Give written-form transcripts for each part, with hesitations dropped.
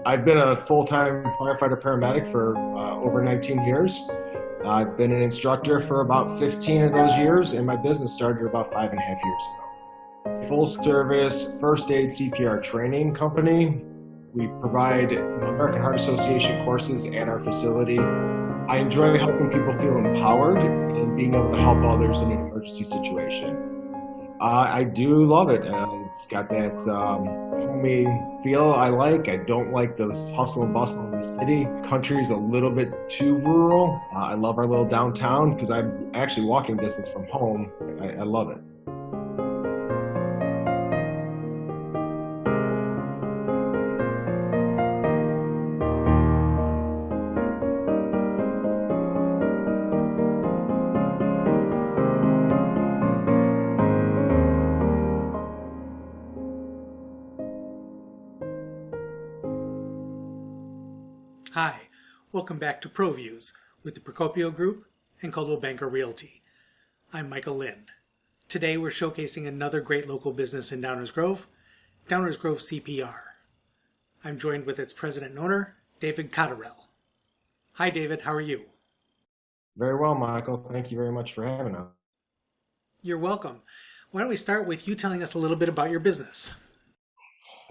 I've been a full-time firefighter paramedic for over 19 years. I've been an instructor for about 15 of those years, and my business started about 5.5 years ago. Full service first aid CPR training company. We provide American Heart Association courses at our facility. I enjoy helping people feel empowered and being able to help others in an emergency situation. I do love it. It's got that homey feel I like. I don't like the hustle and bustle of the city. Country is a little bit too rural. I love our little downtown because I'm actually walking distance from home. I love it. Hi, welcome back to ProVIEWS with the Procopio Group and Coldwell Banker Realty. I'm Michael Lind. Today we're showcasing another great local business in Downers Grove, Downers Grove CPR. I'm joined with its president and owner, David Cotterell. Hi David, how are you? Very well, Michael. Thank you very much for having us. You're welcome. Why don't we start with you telling us a little bit about your business?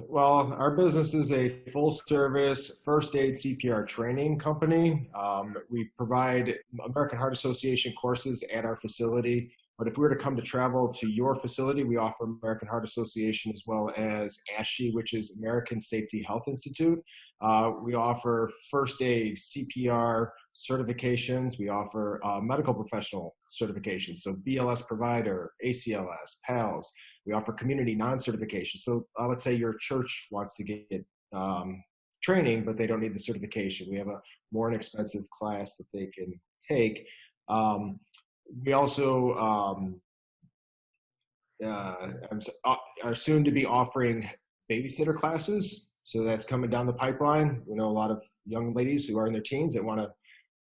Well, our business is a full-service first aid CPR training company. We provide American Heart Association courses at our facility, but if we were to come to travel to your facility, we offer American Heart Association as well as ASHI, which is American Safety Health Institute. We offer first aid, CPR certifications. We offer medical professional certifications, so BLS provider, ACLS, PALS. We offer community non-certification. So let's say your church wants to get training, but they don't need the certification. We have a more inexpensive class that they can take. We also are soon to be offering babysitter classes. So that's coming down the pipeline. We know a lot of young ladies who are in their teens that want to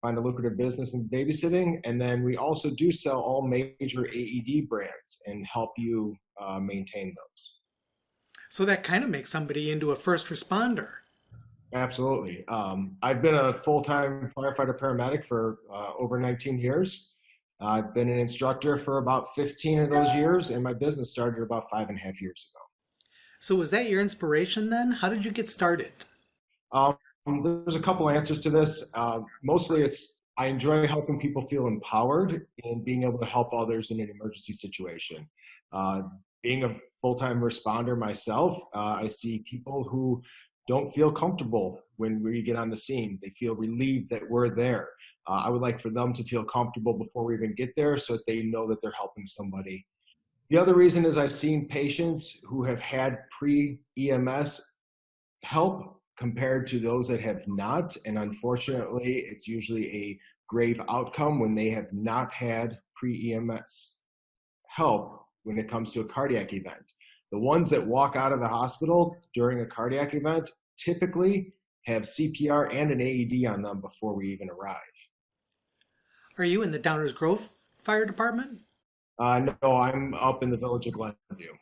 find a lucrative business in babysitting. And then we also do sell all major AED brands and help you maintain those. So that kind of makes somebody into a first responder. Absolutely. I've been a full-time firefighter paramedic for over 19 years. I've been an instructor for about 15 of those years, and my business started about 5.5 years ago. So was that your inspiration then? How did you get started? There's a couple answers to this. Mostly I enjoy helping people feel empowered and being able to help others in an emergency situation. Being a full-time responder myself, I see people who don't feel comfortable when we get on the scene. They feel relieved that we're there. I would like for them to feel comfortable before we even get there so that they know that they're helping somebody. The other reason is I've seen patients who have had pre-EMS help compared to those that have not, and unfortunately, it's usually a grave outcome when they have not had pre-EMS help when it comes to a cardiac event. The ones that walk out of the hospital during a cardiac event typically have CPR and an AED on them before we even arrive. Are you in the Downers Grove Fire Department? No, I'm up in the village of Glenview.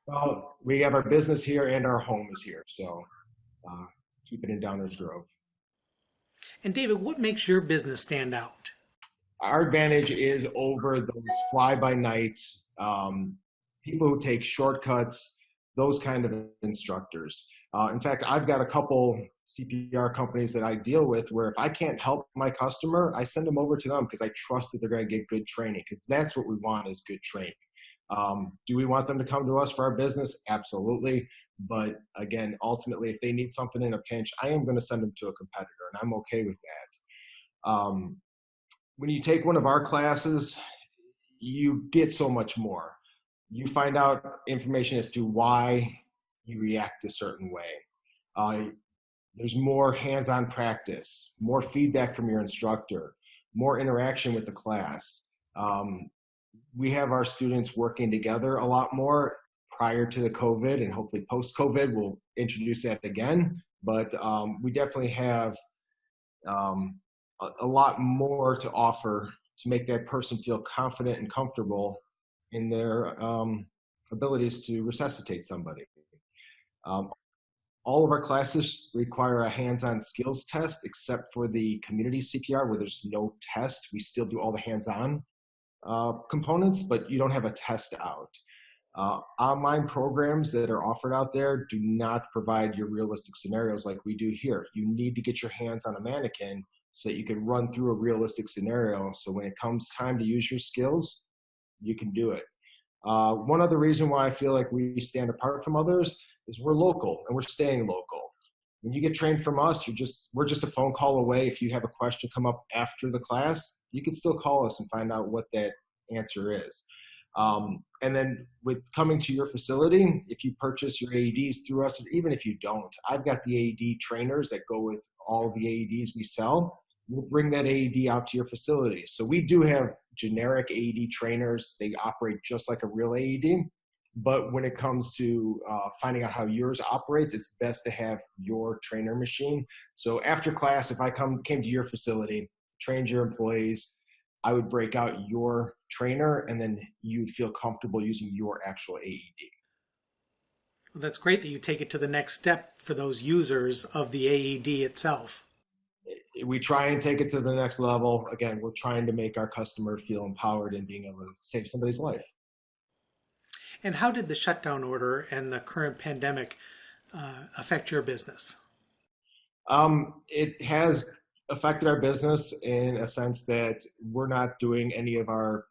Well, we have our business here and our home is here, so keep it in Downers Grove. And David, what makes your business stand out? Our advantage is over those fly-by-night people who take shortcuts, those kind of instructors. In fact, I've got a couple CPR companies that I deal with where if I can't help my customer, I send them over to them because I trust that they're going to get good training, because that's what we want is good training. Do we want them to come to us for our business? Absolutely. But again, ultimately, if they need something in a pinch, I am going to send them to a competitor, and I'm okay with that. When you take one of our classes, you get so much more. You find out information as to why you react a certain way. There's more hands-on practice, more feedback from your instructor, more interaction with the class. We have our students working together a lot more prior to the COVID, and hopefully post-COVID we'll introduce that again. But we definitely have a lot more to offer to make that person feel confident and comfortable in their abilities to resuscitate somebody. All of our classes require a hands-on skills test, except for the community CPR where there's no test. We still do all the hands-on components, but you don't have a test out. Online programs that are offered out there do not provide your realistic scenarios like we do here. You need to get your hands on a mannequin so that you can run through a realistic scenario. So when it comes time to use your skills, you can do it. One other reason why I feel like we stand apart from others is we're local and we're staying local. When you get trained from us, we're just a phone call away. If you have a question come up after the class, you can still call us and find out what that answer is. And then with coming to your facility, if you purchase your AEDs through us, or even if you don't, I've got the AED trainers that go with all the AEDs we sell. We'll bring that AED out to your facility. So we do have generic AED trainers. They operate just like a real AED. But when it comes to finding out how yours operates, it's best to have your trainer machine. So after class, if I came to your facility, trained your employees, I would break out your trainer, and then you'd feel comfortable using your actual AED. Well, that's great that you take it to the next step for those users of the AED itself. We try and take it to the next level. Again, we're trying to make our customer feel empowered in being able to save somebody's life. And how did the shutdown order and the current pandemic affect your business? It has affected our business in a sense that we're not doing any of our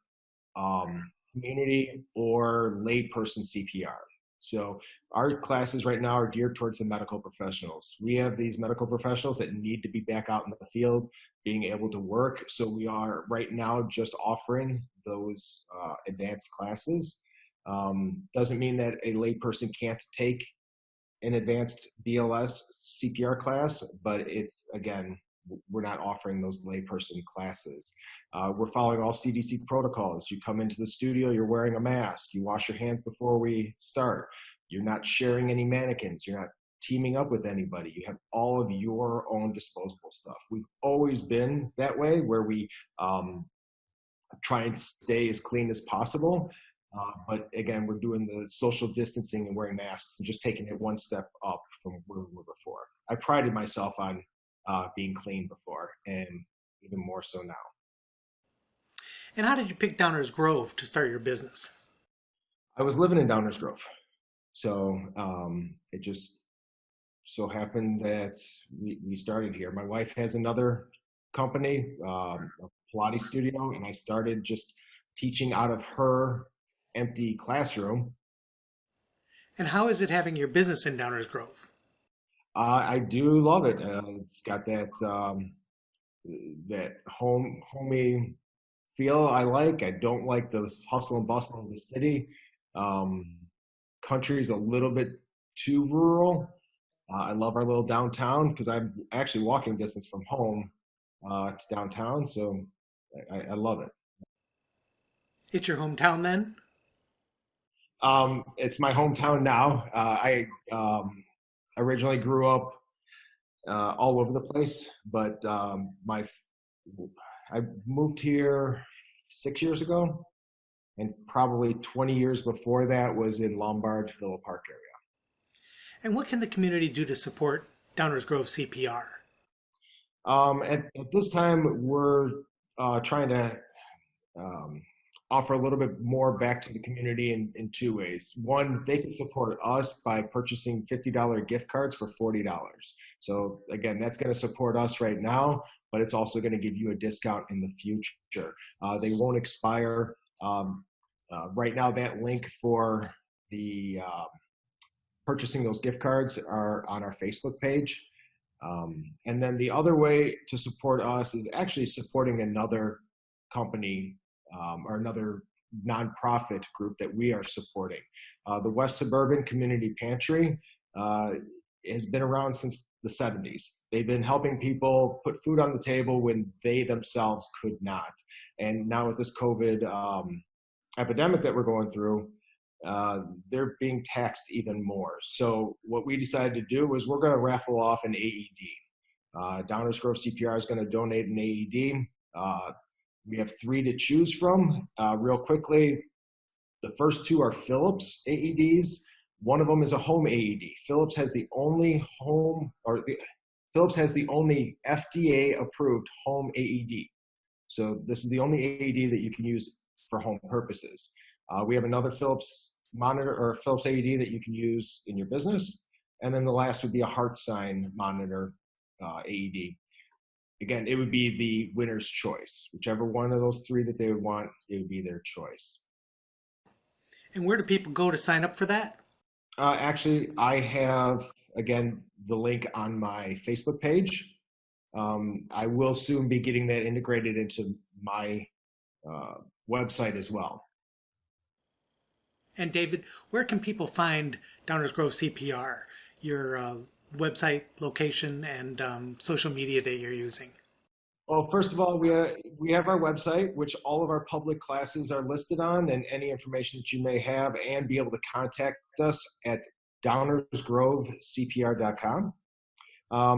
community or layperson CPR. So our classes right now are geared towards the medical professionals. We have these medical professionals that need to be back out in the field, being able to work. So we are right now just offering those advanced classes. Doesn't mean that a layperson can't take an advanced BLS CPR class, but it's, again, we're not offering those layperson classes. We're following all CDC protocols. You come into the studio, you're wearing a mask. You wash your hands before we start. You're not sharing any mannequins. You're not teaming up with anybody. You have all of your own disposable stuff. We've always been that way, where we try and stay as clean as possible. But again, we're doing the social distancing and wearing masks and just taking it one step up from where we were before. I prided myself on being clean before, and even more so now. And how did you pick Downers Grove to start your business? I was living in Downers Grove. So it just so happened that we started here. My wife has another company, a Pilates studio, and I started just teaching out of her empty classroom. And how is it having your business in Downers Grove? I do love it. It's got that that homey feel I like. I don't like the hustle and bustle of the city. Country is a little bit too rural. I love our little downtown because I'm actually walking distance from home to downtown, so I love it. It's your hometown then? It's my hometown now. I originally grew up all over the place, but I moved here 6 years ago, and probably 20 years before that was in Lombard, Villa Park area. And what can the community do to support Downers Grove CPR? At this time, we're trying to offer a little bit more back to the community in two ways. One, they can support us by purchasing $50 gift cards for $40. So again, that's going to support us right now, but it's also going to give you a discount in the future. They won't expire. Right now, that link for the purchasing those gift cards are on our Facebook page. And then the other way to support us is actually supporting another company or another nonprofit group that we are supporting. The West Suburban Community Pantry has been around since the 70s. They've been helping people put food on the table when they themselves could not. And now with this COVID epidemic that we're going through, they're being taxed even more. So what we decided to do was we're going to raffle off an AED. Downers Grove CPR is going to donate an AED. We have 3 to choose from. Real quickly, the first 2 are Philips AEDs. One of them is a home AED. Philips has the only Philips has the only FDA-approved home AED. So this is the only AED that you can use for home purposes. We have another Philips monitor or Philips AED that you can use in your business. And then the last would be a heart sign monitor AED. Again, it would be the winner's choice. Whichever one of those three that they would want, it would be their choice. And where do people go to sign up for that? Actually, I have, again, the link on my Facebook page. I will soon be getting that integrated into my website as well. And David, where can people find Downers Grove CPR, your website, location, and social media that you're using? Well, first of all, we have our website, which all of our public classes are listed on, and any information that you may have, and be able to contact us at downersgrovecpr.com.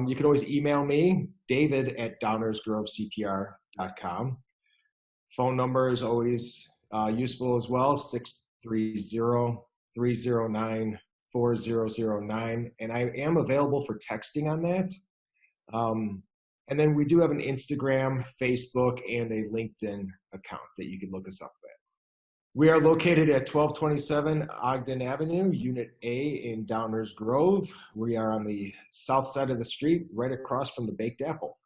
You can always email me, David at downersgrovecpr.com. Phone number is always useful as well, 630-309-4009. And I am available for texting on that. And then we do have an Instagram, Facebook, and a LinkedIn account that you can look us up at. We are located at 1227 Ogden Avenue, Unit A in Downers Grove. We are on the south side of the street, right across from the Baked Apple.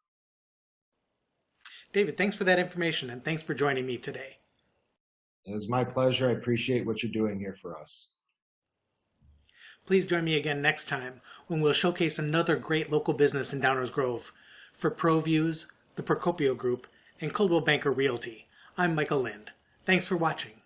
David, thanks for that information, and thanks for joining me today. It was my pleasure. I appreciate what you're doing here for us. Please join me again next time when we'll showcase another great local business in Downers Grove. For ProVIEWS, the Procopio Group, and Coldwell Banker Realty, I'm Michael Lind. Thanks for watching.